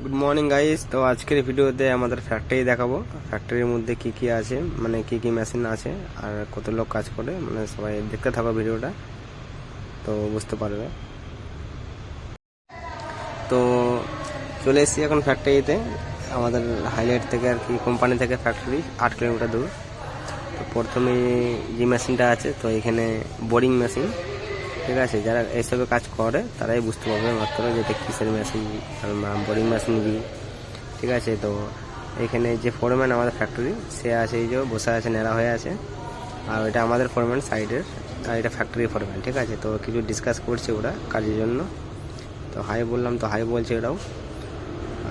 Good morning guys. তো আজকের ভিডিওতে আমাদের ফ্যাক্টরি দেখাবো। ফ্যাক্টরির মধ্যে কি কি আছে, মানে কি কি মেশিন আছে আর কত লোক কাজ করে, মানে সবাই দেখতে থাকো ভিডিওটা, তো বুঝতে পারবে। তো চলে এসেছি এখন ফ্যাক্টরিতে, আমাদের হাইলাইট থেকে আর কি, কোম্পানি থেকে ফ্যাক্টরি 8 কিলোমিটার দূর। তো প্রথমে যে মেশিনটা আছে, তো এখানে বোরিং মেশিন, ঠিক আছে। যারা এইসবে কাজ করে তারাই বুঝতে পারবে মাত্র যেটা কিসের মেশিন, বোরিং মেশিন কি, ঠিক আছে। তো এখানে যে ফোরম্যান আমাদের ফ্যাক্টরি, সে আছে, এই যে বসে আছে, নেড়া হয়ে আছে। আর এটা আমাদের ফোরম্যান সাইডের, আর এটা ফ্যাক্টরি ফোরম্যান, ঠিক আছে। তো কিছু ডিসকাস করছে ওরা কাজের জন্য, তো হাই বললাম, তো হাই বলছে ওরাও।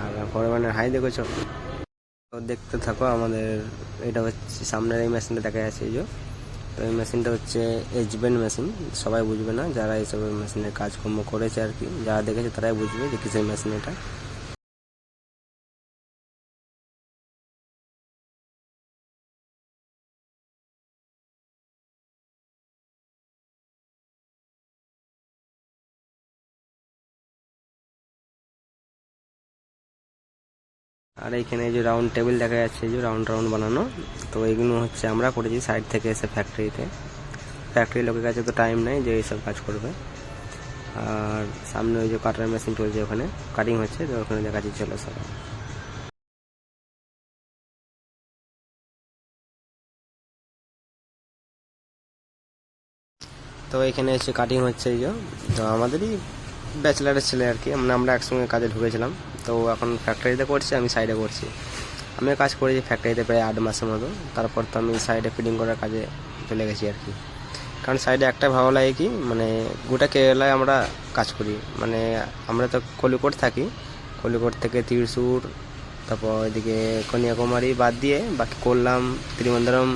আর ফোরম্যানের হাই দেখেছো, তো দেখতে থাকো। আমাদের এটা হচ্ছে সামনের এই মেশিনটা দেখা যাচ্ছে, এই যে। তো এই মেশিনটা হচ্ছে এইচবেন মেশিন। সবাই বুঝবে না, যারা এইসব মেশিনের কাজকর্ম করেছে আর কি, যারা দেখেছে তারাই বুঝবে যে কিসের মেশিন এটা। আর এইখানে এই যে রাউন্ড টেবিল দেখা যাচ্ছে, এই যে রাউন্ড রাউন্ড বানানো, তো এইগুলো হচ্ছে আমরা করেছি সাইড থেকে এসে ফ্যাক্টরিতে। ফ্যাক্টরির লোকের কাছে তো টাইম নেই যে এইসব কাজ করবে। আর সামনে ওই যে কাটার মেশিন চলছে, ওখানে কাটিং হচ্ছে, তো ওখানে দেখাচ্ছি, চলো সব। তো এখানে এসে কাটিং হচ্ছে, এই যে। তো আমাদেরই ব্যাচেলারের ছেলে আর কি, মানে আমরা একসঙ্গে কাজে ঢুকেছিলাম। তো এখন ফ্যাক্টরিতে করছি, আমি সাইডে করছি। আমিও কাজ করেছি ফ্যাক্টরিতে প্রায় 8 মাসের মতো। তারপর তো আমি সাইডে ফিটিং করার কাজে চলে গেছি আর কি। কারণ সাইডে একটা ভালো লাগে কি, মানে গোটা কেরালায় আমরা কাজ করি। মানে আমরা তো কলিকট থাকি, কলিকট থেকে ত্রিশূর, তারপর এদিকে কন্যাকুমারী বাদ দিয়ে বাকি করলাম, ত্রিমন্দরম,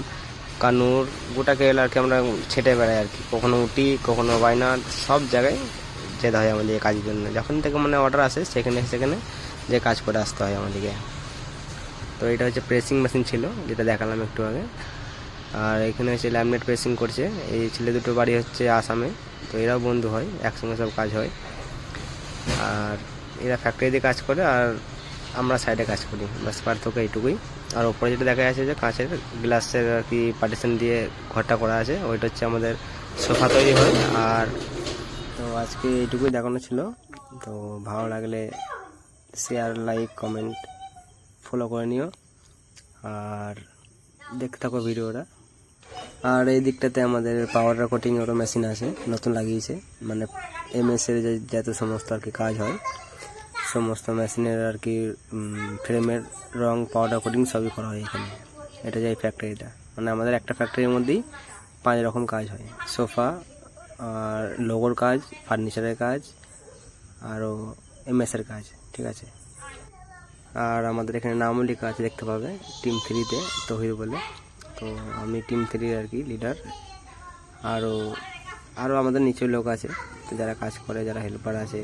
কানুর, গোটা কেরালা আর কি আমরা ছেটে বেড়াই আর কি। কখনো উটি, কখনো বায়নাড, সব জায়গায় যেতে হয় আমাদের কাজের জন্য। যখন থেকে মানে অর্ডার আসে, সেখানে সেখানে যে কাজ করে আসতে হয় আমাদেরকে। তো এটা হচ্ছে প্রেসিং মেশিন ছিল, যেটা দেখালাম একটু আগে। আর এখানে হচ্ছে ল্যামিনেট প্রেসিং করছে। এই ছেলে দুটো বাড়ি হচ্ছে আসামে, তো এরাও বন্ধু হয়, একসঙ্গে সব কাজ হয়। আর এরা ফ্যাক্টরিতে কাজ করে আর আমরা সাইডে কাজ করি, বাস পার্থক্য এইটুকুই। আর ওপরে যেটা দেখা যাচ্ছে যে কাঁচের গ্লাসের আর কি পার্টিশন দিয়ে ঘরটা করা আছে, ওইটা হচ্ছে আমাদের সোফা তৈরি হয়। আর তো আজকে এইটুকুই দেখানো ছিল। তো ভালো লাগলে শেয়ার, লাইক, কমেন্ট, ফলো করে নিও আর দেখতে থাকো ভিডিওটা। আর এই দিকটাতে আমাদের পাওয়ার কোটিং এরও মেশিন আছে, নতুন লাগিয়েছে। মানে এমএসের যত সমস্ত আর কি কাজ হয়, সমস্ত মেশিনের আর কি ফ্রেমের রং, পাউডার কোটিং সবই করা হয় এখানে। এটা যে ফ্যাক্টরিটা, মানে আমাদের একটা ফ্যাক্টরির মধ্যেই 5 রকম কাজ হয়। সোফা, আর লোগোর কাজ, ফার্নিচারের কাজ, আরও এমএসের কাজ, ঠিক আছে। আর আমাদের এখানে নামও লেখা আছে, দেখতে পাবে, টিম 3-তে তহির বলে। তো আমি টিম 3 আর কি লিডার। আরও আরও আমাদের নিচের লোক আছে, তো যারা কাজ করে, যারা হেল্পার আছে,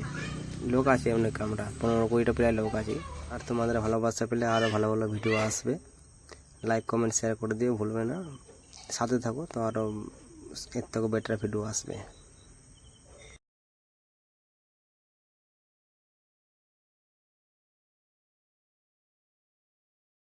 লোক আছে অনেক, আমরা 15-20টা প্রায় লোক আছি। আর তোমাদের ভালোবাসা পেলে আরও ভালো ভালো ভিডিও আসবে। লাইক, কমেন্ট, শেয়ার করে দিও, ভুলবে না। সাথে থাকো, তো আরও এর থেকে বেটার ভিডিও আসবে।